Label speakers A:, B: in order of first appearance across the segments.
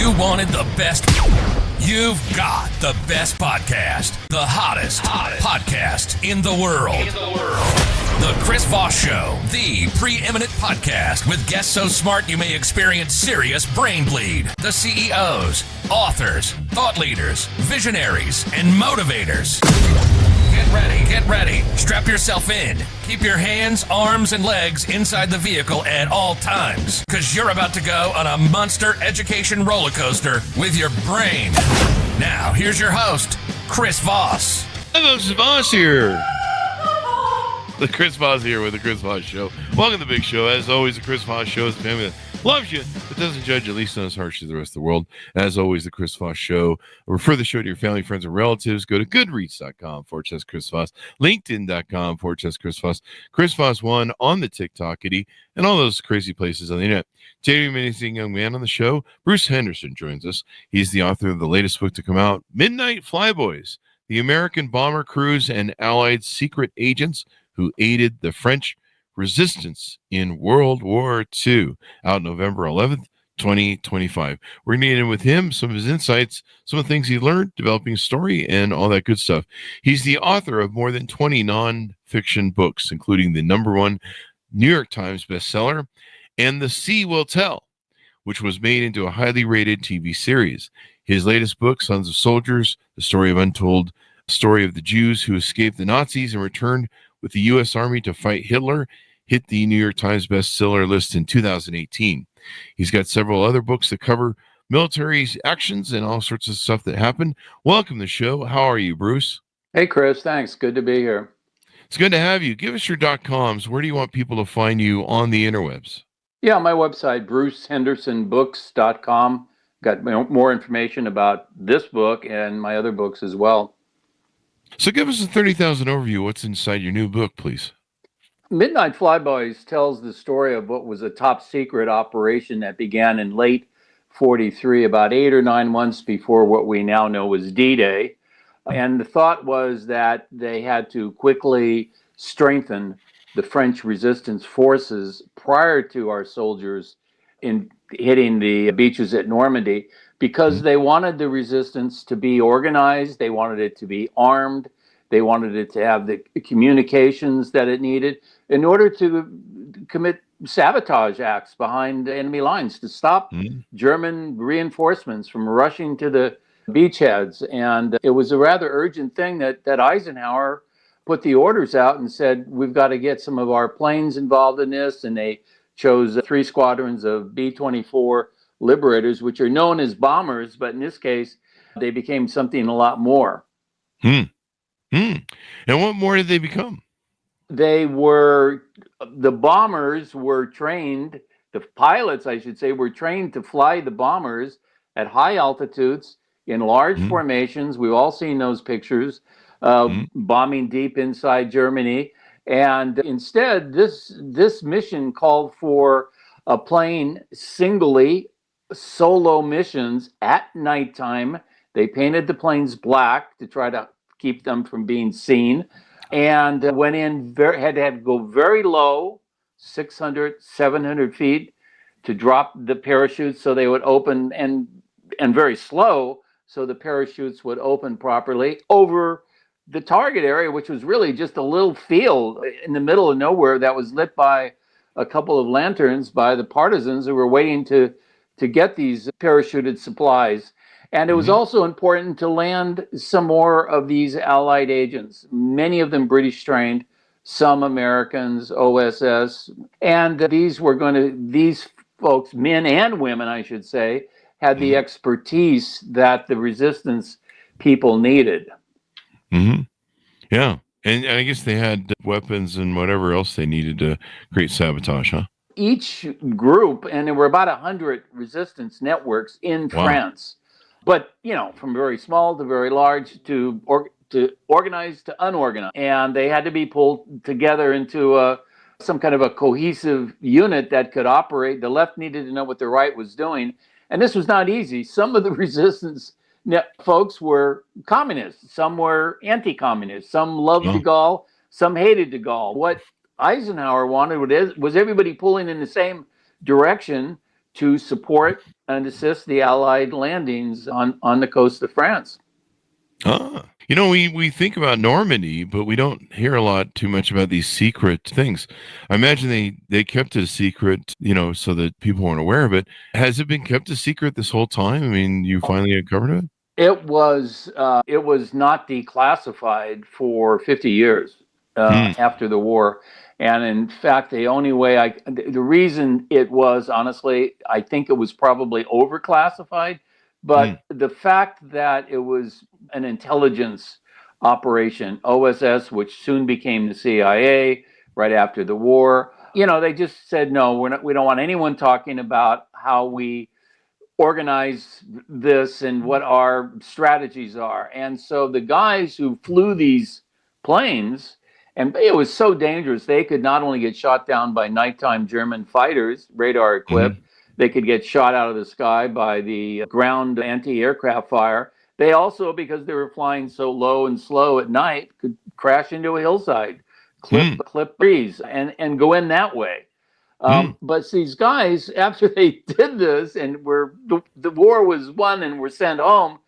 A: You wanted the best. You've got the best podcast. The hottest podcast in the world. The Chris Voss Show, the preeminent podcast with guests so smart you may experience serious brain bleed. The CEOs, authors, thought leaders, visionaries, and motivators. Get ready. Strap yourself in. Keep your hands, arms, and legs inside the vehicle at all times, because you're about to go on a monster education roller coaster with your brain. Now, here's your host, Chris Voss.
B: Hello, Chris Voss here. The Chris Voss here with the Chris Voss Show. Welcome to the big show. As always, the Chris Voss Show is a family that loves you, but doesn't judge, at least not as harsh as the rest of the world. As always, the Chris Voss Show. Refer the show to your family, friends, and relatives. Go to goodreads.com/Chris Voss, linkedin.com/Chris Voss, Chris Voss 1 on the TikTokity, and all those crazy places on the internet. Today, amazing young man on the show, Bruce Henderson, joins us. He's the author of the latest book to come out, Midnight Flyboys, the American bomber crews and Allied secret agents who aided the French resistance in World War II, out November 11th, 2025. We're going to get in with him, some of his insights, some of the things he learned, developing a story, and all that good stuff. He's the author of more than 20 nonfiction books, including the #1 New York Times bestseller, and The Sea Will Tell, which was made into a highly rated TV series. His latest book, Sons of Soldiers, the story of untold story of the Jews who escaped the Nazis and returned with the U.S. Army to fight Hitler, hit the New York Times bestseller list in 2018. He's got several other books that cover military actions and all sorts of stuff that happened. Welcome to the show. How are you, Bruce?
C: Hey, Chris. Thanks. Good to be here.
B: It's good to have you. Give us your .coms. Where do you want people to find you on the interwebs?
C: Yeah, my website, brucehendersonbooks.com. Got more information about this book and my other books as well.
B: So give us a 30,000 overview. What's inside your new book, please?
C: Midnight Flyboys tells the story of what was a top secret operation that began in late 43, about 8 or 9 months before what we now know as D-Day. And the thought was that they had to quickly strengthen the French resistance forces prior to our soldiers in hitting the beaches at Normandy, because they wanted the resistance to be organized, they wanted it to be armed, they wanted it to have the communications that it needed in order to commit sabotage acts behind enemy lines to stop German reinforcements from rushing to the beachheads. And it was a rather urgent thing that Eisenhower put the orders out and said, we've got to get some of our planes involved in this. And they chose 3 squadrons of B-24 Liberators, which are known as bombers, but in this case, they became something a lot more.
B: And what more did they become?
C: The bombers were trained, the pilots, I should say, were trained to fly the bombers at high altitudes in large formations. We've all seen those pictures, bombing deep inside Germany. And instead, this mission called for a plane solo missions at nighttime. They painted the planes black to try to keep them from being seen, and went in, had to go very low, 600, 700 feet, to drop the parachutes so they would open, and very slow so the parachutes would open properly over the target area, which was really just a little field in the middle of nowhere that was lit by a couple of lanterns by the partisans who were waiting to get these parachuted supplies. And it was also important to land some more of these Allied agents, many of them British trained, some Americans, OSS. And these folks, men and women, I should say, had the expertise that the resistance people needed.
B: Yeah. And I guess they had weapons and whatever else they needed to create sabotage, huh?
C: Each group, and there were about 100 resistance networks in France. But, from very small to very large, to organized to unorganized. And they had to be pulled together into some kind of a cohesive unit that could operate. The left needed to know what the right was doing. And this was not easy. Some of the resistance folks were communists. Some were anti-communist. Some loved de Gaulle. Some hated de Gaulle. What Eisenhower wanted was everybody pulling in the same direction to support and assist the Allied landings on the coast of France.
B: We think about Normandy, but we don't hear a lot too much about these secret things. I imagine they kept it a secret, so that people weren't aware of it. Has it been kept a secret this whole time? I mean, you finally uncovered it?
C: It was not declassified for 50 years after the war. And in fact, the reason it was, honestly, I think it was probably overclassified. But the fact that it was an intelligence operation, OSS, which soon became the CIA right after the war, they just said, no, we don't want anyone talking about how we organize this and what our strategies are. And so the guys who flew these planes, and it was so dangerous, they could not only get shot down by nighttime German fighters, radar equipped, they could get shot out of the sky by the ground anti-aircraft fire. They also, because they were flying so low and slow at night, could crash into a hillside, clip trees, and go in that way. But these guys, after they did this and the war was won and were sent home,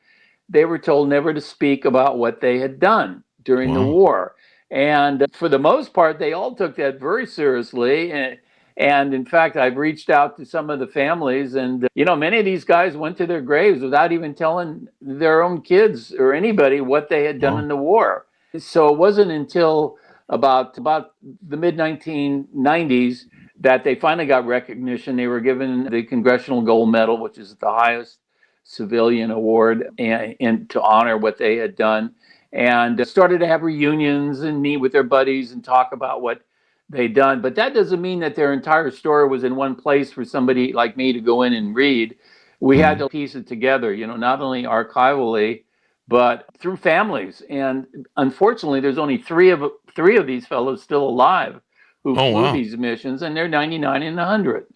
C: they were told never to speak about what they had done during the war. And for the most part, they all took that very seriously. And in fact, I've reached out to some of the families, and many of these guys went to their graves without even telling their own kids or anybody what they had done in the war. So it wasn't until about the mid-1990s that they finally got recognition. They were given the Congressional Gold Medal, which is the highest civilian award, and to honor what they had done, and started to have reunions and meet with their buddies and talk about what they'd done. But that doesn't mean that their entire story was in one place for somebody like me to go in and read. We had to piece it together, not only archivally, but through families. And unfortunately, there's only three of these fellows still alive who flew these missions, and they're 99 and 100.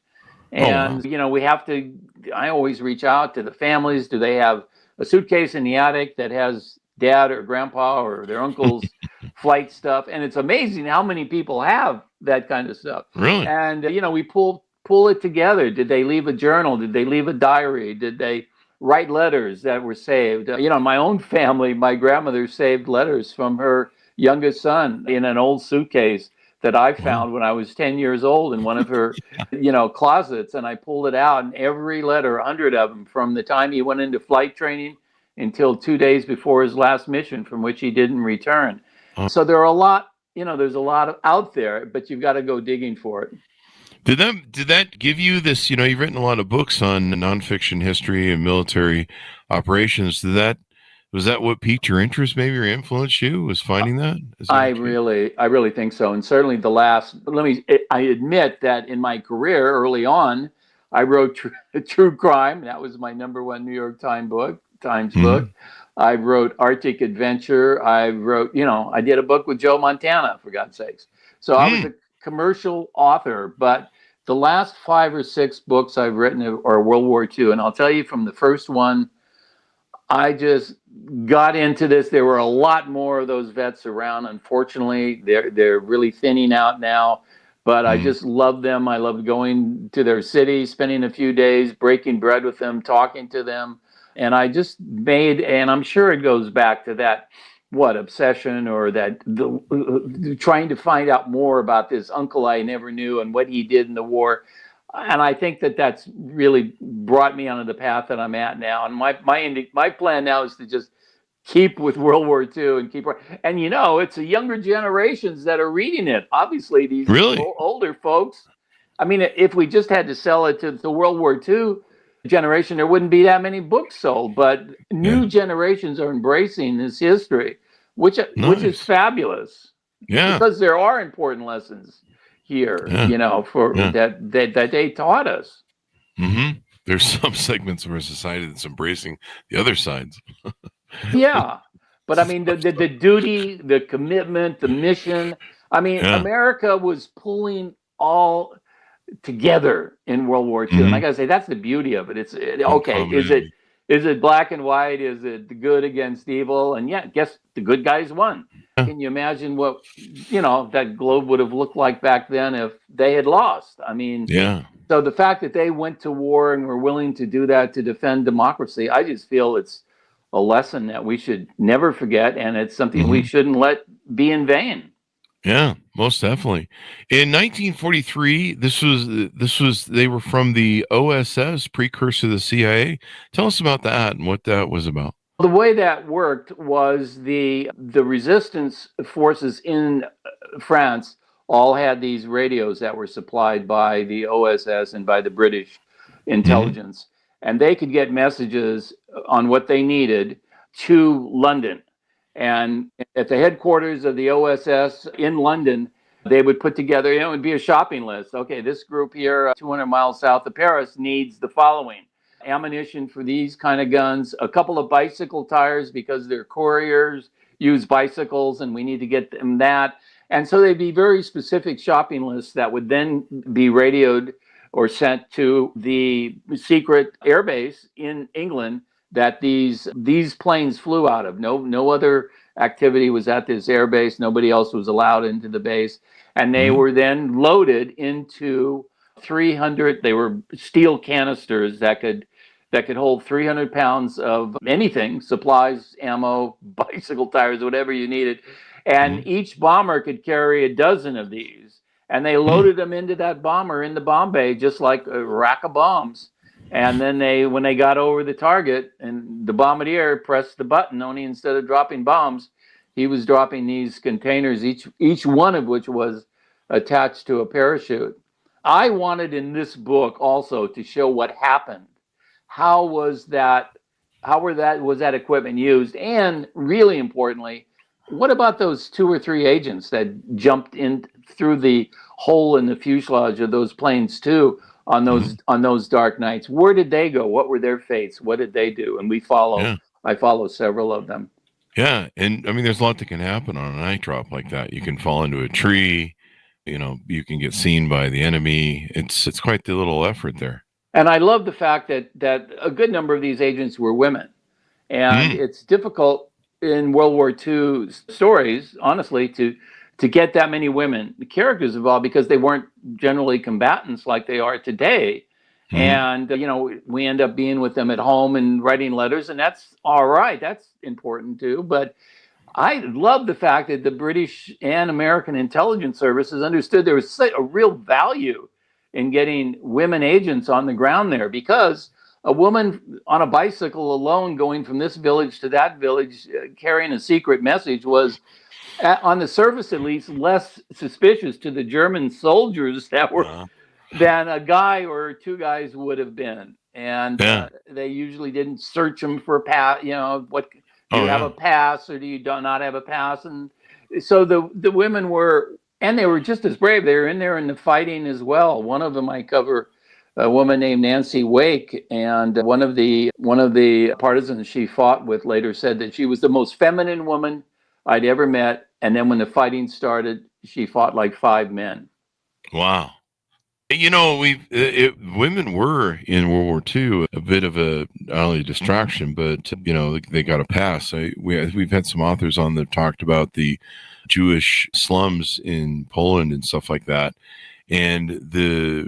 C: And, we have to, I always reach out to the families. Do they have a suitcase in the attic that has dad or grandpa or their uncle's flight stuff? And it's amazing how many people have that kind of stuff.
B: Really?
C: And, we pull it together. Did they leave a journal? Did they leave a diary? Did they write letters that were saved? My own family, my grandmother saved letters from her youngest son in an old suitcase that I found when I was 10 years old in one of her, closets. And I pulled it out, and every letter, 100 of them, from the time he went into flight training until 2 days before his last mission, from which he didn't return. So there are a lot, there's a lot out there, but you've got to go digging for it.
B: Did that give you this, you've written a lot of books on nonfiction history and military operations. Was that what piqued your interest, maybe, or influenced you, was finding that?
C: I really think so. And certainly I admit that in my career early on, I wrote True Crime. That was my #1 New York Times book. I wrote Arctic Adventure. I wrote, I did a book with Joe Montana, for God's sakes. So I was a commercial author, but the last 5 or 6 books I've written are World War II. And I'll tell you, from the first one, I just got into this. There were a lot more of those vets around. Unfortunately, they're really thinning out now, but I just love them. I loved going to their city, spending a few days, breaking bread with them, talking to them. And I just and I'm sure it goes back to that, obsession, or that trying to find out more about this uncle I never knew and what he did in the war. And I think that's really brought me onto the path that I'm at now. And my plan now is to just keep with World War II and and it's the younger generations that are reading it. Obviously, these older folks. I mean, if we just had to sell it to the World War II generation, there wouldn't be that many books sold. But new generations are embracing this history, which is fabulous.
B: Yeah,
C: because there are important lessons here, that they taught us.
B: There's some segments of our society that's embracing the other sides.
C: Yeah, but I mean, the duty, the commitment, the mission. I mean, America was pulling all together in World War II, and I gotta say, that's the beauty of it. It's okay. Is it black and white? Is it the good against evil? And guess the good guys won. Can you imagine what that globe would have looked like back then if they had lost? I mean, So the fact that they went to war and were willing to do that to defend democracy, I just feel it's a lesson that we should never forget, and it's something we shouldn't let be in vain.
B: Yeah, most definitely. In 1943, this was they were from the OSS, precursor to the CIA. Tell us about that and what that was about.
C: The way that worked was the resistance forces in France all had these radios that were supplied by the OSS and by the British intelligence, and they could get messages on what they needed to London. And at the headquarters of the OSS in London, they would put together, it would be a shopping list. Okay, this group here, 200 miles south of Paris, needs the following: ammunition for these kind of guns, a couple of bicycle tires because their couriers use bicycles and we need to get them that. And so they'd be very specific shopping lists that would then be radioed or sent to the secret airbase in England that these planes flew out of. No other activity was at this airbase. Nobody else was allowed into the base. And they were then loaded into 300, they were steel canisters that could hold 300 pounds of anything, supplies, ammo, bicycle tires, whatever you needed. And each bomber could carry a dozen of these. And they loaded them into that bomber in the bomb bay, just like a rack of bombs. And then when they got over the target, and the bombardier pressed the button, only instead of dropping bombs, he was dropping these containers, each one of which was attached to a parachute. I wanted in this book also to show what happened. How was that equipment used? And really importantly, what about those 2 or 3 agents that jumped in through the hole in the fuselage of those planes too on those dark nights? Where did they go? What were their fates? What did they do? And I follow several of them.
B: Yeah, and I mean, there's a lot that can happen on a night drop like that. You can fall into a tree. You can get seen by the enemy. It's quite the little effort there.
C: And I love the fact that a good number of these agents were women. And it's difficult in World War II stories, honestly, to get that many women, the characters involved, because they weren't generally combatants like they are today. And, we end up being with them at home and writing letters, and that's all right. That's important too. But I love the fact that the British and American intelligence services understood there was a real value in getting women agents on the ground there, because a woman on a bicycle alone going from this village to that village carrying a secret message was, on the surface at least, less suspicious to the German soldiers that were than a guy or 2 guys would have been. And they usually didn't search them for a pass, do you have a pass or do you not have a pass? And so the women were, and they were just as brave. They were in there in the fighting as well. One of them I cover, a woman named Nancy Wake, and one of the partisans she fought with later said that she was the most feminine woman I'd ever met. And then when the fighting started, she fought like 5 men.
B: Wow. Women were in World War II a bit of a not only a distraction, but they got a pass. We've had some authors on that talked about the Jewish slums in Poland and stuff like that, and the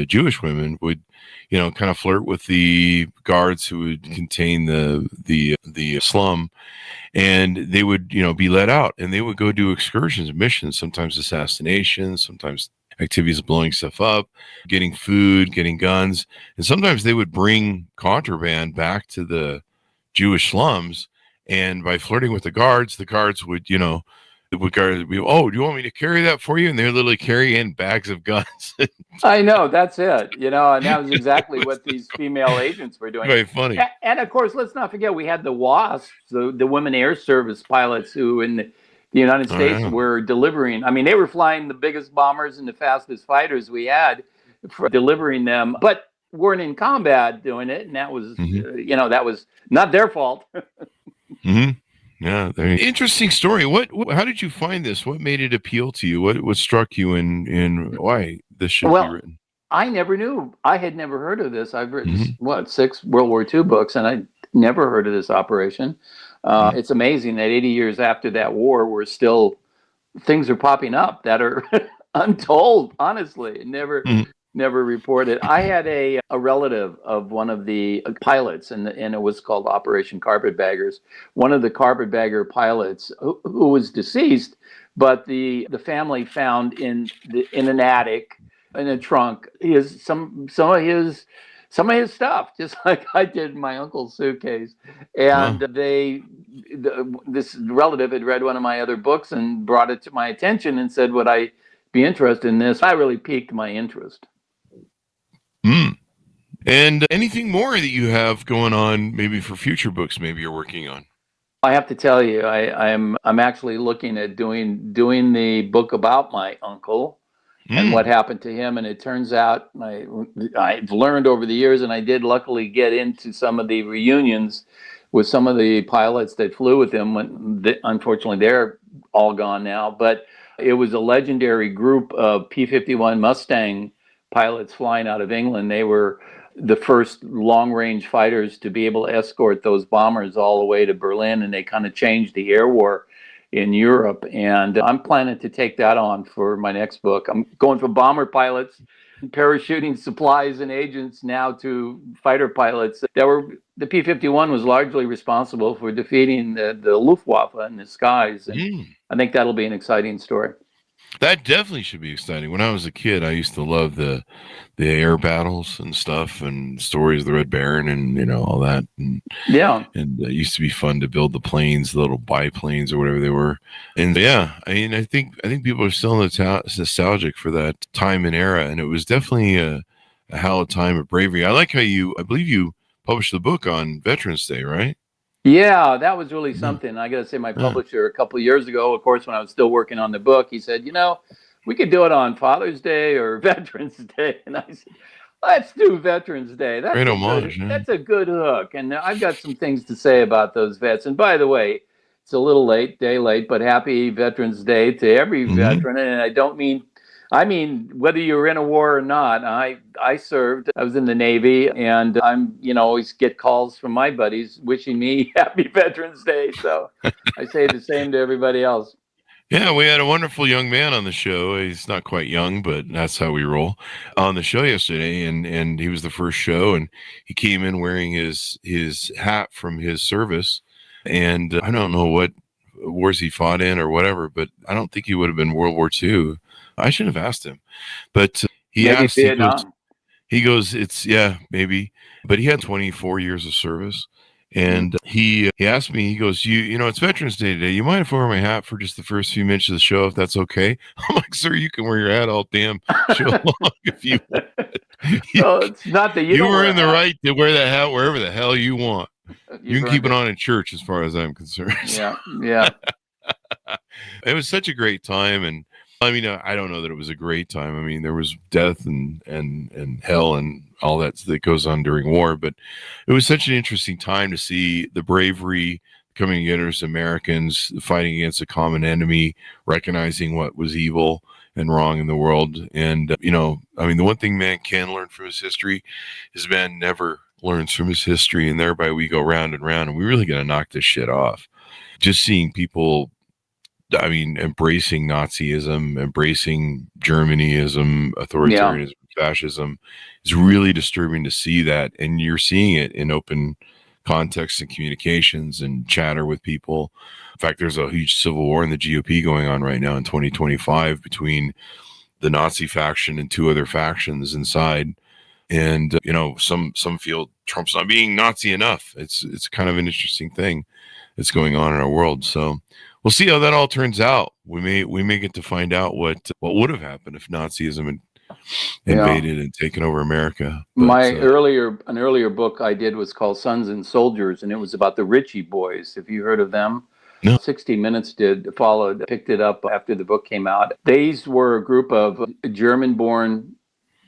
B: Jewish women would kind of flirt with the guards who would contain the slum, and they would be let out, and they would go do excursions, missions, sometimes assassinations, sometimes activities of blowing stuff up, getting food, getting guns. And sometimes they would bring contraband back to the Jewish slums. And by flirting with the guards would, oh, do you want me to carry that for you? And they're literally carrying bags of guns.
C: I know, that's it. And that was exactly what these female agents were doing.
B: Very funny.
C: And of course, let's not forget, we had the WASPs, the Women Air Service pilots who in the United States were delivering. I mean, they were flying the biggest bombers and the fastest fighters we had for delivering them, but weren't in combat doing it. And that was, that was not their fault.
B: Yeah. Interesting story. How did you find this? What made it appeal to you? What struck you in why this should be written?
C: I never knew. I had never heard of this. I've written 6 World War II books, and I never heard of this operation. It's amazing that 80 years after that war, things are popping up that are untold, honestly. Never never reported. I had a relative of one of the pilots, and it was called Operation Carpetbaggers. One of the carpetbagger pilots who was deceased, but the family found in an attic, in a trunk, some of his stuff, just like I did in my uncle's suitcase. And this relative had read one of my other books and brought it to my attention and said, would I be interested in this? I really piqued my interest.
B: And anything more that you have going on, maybe for future books, maybe you're working on?
C: I have to tell you, I'm actually looking at doing the book about my uncle and what happened to him. And it turns out I've learned over the years, and I did luckily get into some of the reunions with some of the pilots that flew with him. Unfortunately, they're all gone now. But it was a legendary group of P-51 Mustang pilots flying out of England. They were the first long-range fighters to be able to escort those bombers all the way to Berlin, and they kind of changed the air war in Europe. And I'm planning to take that on for my next book. I'm going from bomber pilots, parachuting supplies and agents, now to fighter pilots. The P-51 was largely responsible for defeating the Luftwaffe in the skies. And I think that'll be an exciting story.
B: That definitely should be exciting. When I was a kid, I used to love the air battles and stuff, and stories of the Red Baron, and all that. And it used to be fun to build the planes, the little biplanes or whatever they were. And I think people are still nostalgic for that time and era, and it was definitely a hell of a time of bravery. I like how I believe you published the book on Veterans Day, right?
C: Yeah, that was really something. I got to say, my publisher a couple of years ago, of course, when I was still working on the book, he said, we could do it on Father's Day or Veterans Day. And I said, let's do Veterans Day. That's That's a good hook. And I've got some things to say about those vets. And by the way, it's a little day late, but happy Veterans Day to every veteran. And I mean, whether you were in a war or not. I served. I was in the Navy, and I'm, always get calls from my buddies wishing me happy Veterans Day. So I say the same to everybody else.
B: Yeah, we had a wonderful young man on the show. He's not quite young, but that's how we roll. On the show yesterday, and he was the first show, and he came in wearing his hat from his service, and I don't know what wars he fought in or whatever, but I don't think he would have been World War II. I should have asked him, but he asked. He goes, it's maybe, but he had 24 years of service. And he asked me, he goes, it's Veterans Day today. You mind if I wear my hat for just the first few minutes of the show, if that's okay? I'm like, sir, you can wear your hat all damn show long if you want.
C: Well, it's not that
B: you were in the right to wear that hat wherever the hell you want. You can keep it on in church as far as I'm concerned.
C: Yeah.
B: It was such a great time. And I mean, I don't know that it was a great time. I mean, there was death and hell and all that goes on during war, but it was such an interesting time to see the bravery coming together as Americans, fighting against a common enemy, recognizing what was evil and wrong in the world. And, I mean, the one thing man can learn from his history is man never learns from his history. And thereby we go round and round, and we really got to knock this shit off. Just seeing people, I mean, embracing Nazism, embracing Germanyism, authoritarianism, fascism is really disturbing to see that. And you're seeing it in open context and communications and chatter with people. In fact, there's a huge civil war in the GOP going on right now in 2025 between the Nazi faction and two other factions inside. And, some feel Trump's not being Nazi enough. It's kind of an interesting thing that's going on in our world. So we'll see how that all turns out. We may get to find out what would have happened if Nazism had invaded and taken over America. But,
C: an earlier book I did was called Sons and Soldiers, and it was about the Ritchie boys. Have you heard of them?
B: No.
C: 60 Minutes picked it up after the book came out. These were a group of German-born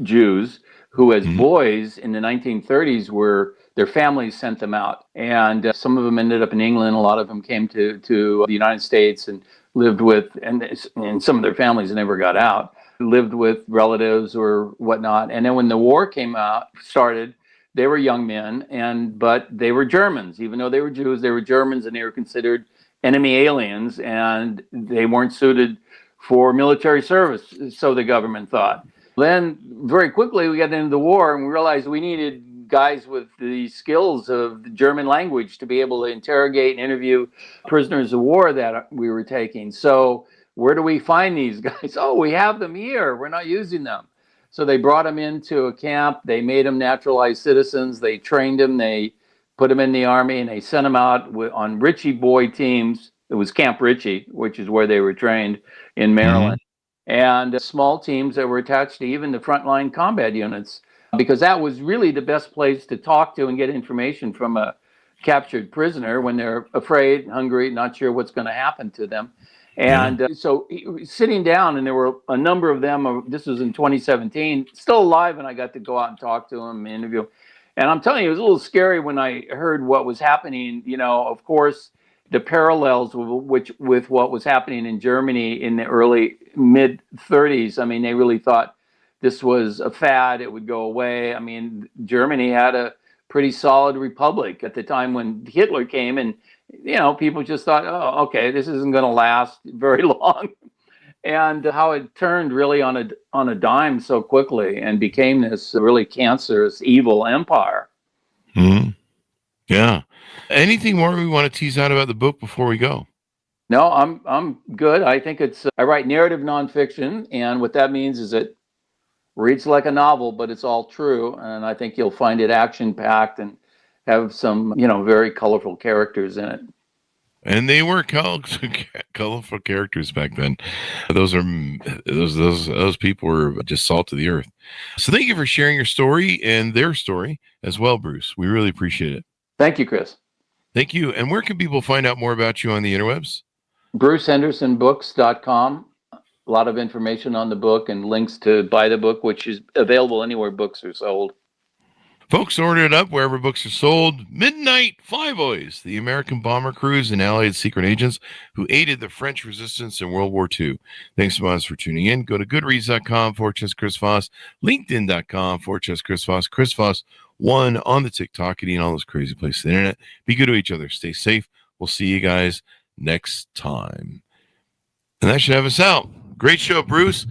C: Jews who, as boys in the 1930s, their families sent them out. And some of them ended up in England. A lot of them came to the United States and lived with, and some of their families never got out, lived with relatives or whatnot. And then when the war started, they were young men, but they were Germans. Even though they were Jews, they were Germans, and they were considered enemy aliens, and they weren't suited for military service, so the government thought. Then very quickly we got into the war and we realized we needed guys with the skills of the German language to be able to interrogate and interview prisoners of war that we were taking. So where do we find these guys? Oh, we have them here. We're not using them. So they brought them into a camp. They made them naturalized citizens. They trained them. They put them in the army and they sent them out on Ritchie boy teams. It was Camp Ritchie, which is where they were trained in Maryland. And small teams that were attached to even the frontline combat units, because that was really the best place to talk to and get information from a captured prisoner when they're afraid, hungry, not sure what's going to happen to them. And so sitting down, and there were a number of them, this was in 2017, still alive, and I got to go out and talk to them, interview them. And I'm telling you, it was a little scary when I heard what was happening. You know, of course, the parallels with what was happening in Germany in the early mid 30s. I mean, they really thought this was a fad; it would go away. I mean, Germany had a pretty solid republic at the time when Hitler came, and you know, people just thought, "Oh, okay, this isn't going to last very long." And how it turned really on a dime so quickly and became this really cancerous, evil empire.
B: Yeah. Anything more we want to tease out about the book before we go?
C: No, I'm good. I think I write narrative nonfiction, and what that means is it reads like a novel, but it's all true. And I think you'll find it action packed and have some, very colorful characters in it.
B: And they were colorful characters back then. Those people were just salt of the earth. So thank you for sharing your story and their story as well, Bruce. We really appreciate it.
C: Thank you, Chris.
B: Thank you. And where can people find out more about you on the interwebs?
C: BruceHendersonBooks.com. A lot of information on the book and links to buy the book, which is available anywhere books are sold.
B: Folks, order it up wherever books are sold. Midnight Flyboys, the American bomber crews and Allied secret agents who aided the French resistance in World War II. Thanks so much for tuning in. Go to goodreads.com/Chris Voss, linkedin.com/Chris Voss, Chris Voss 1 on the TikTok, and all those crazy places on the internet. Be good to each other. Stay safe. We'll see you guys next time. And that should have us out. Great show, Bruce.